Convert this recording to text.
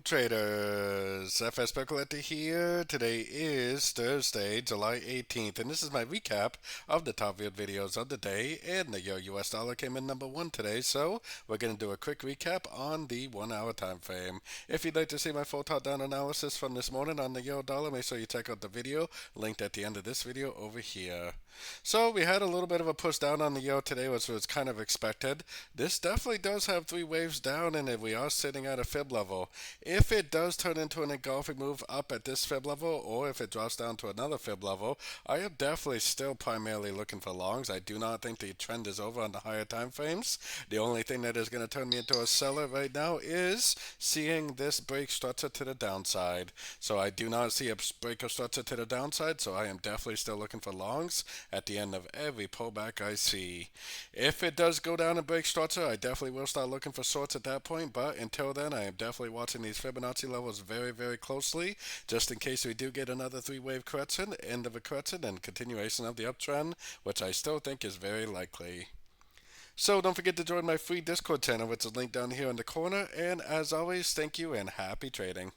traders, FX Pip Collector here. Today is Thursday, July 18th, and this is my recap of the top viewed videos of the day. And the US dollar came in number one today, so we're going to do a quick recap on the 1 hour time frame. If you'd like to see my full top down analysis from this morning on the euro dollar, make sure you check out the video linked at the end of this video over here. So we had a little bit of a push down on the euro today, which was kind of expected. This definitely does have three waves down, and we are sitting at a fib level. If it does turn into an engulfing move up at this fib level, or if it drops down to another fib level, I am definitely still primarily looking for longs. I do not think the trend is over on the higher time frames. The only thing that is going to turn me into a seller right now is seeing this break structure to the downside. So I do not see a break of structure to the downside, so I am definitely still looking for longs at the end of every pullback I see. If it does go down and break structure, I definitely will start looking for shorts at that point, but until then, I am definitely watching these Fibonacci levels very, very closely, just in case we do get another three-wave correction, end of a correction, and continuation of the uptrend, which I still think is very likely. So don't forget to join my free Discord channel, which is linked down here in the corner, and as always, thank you and happy trading.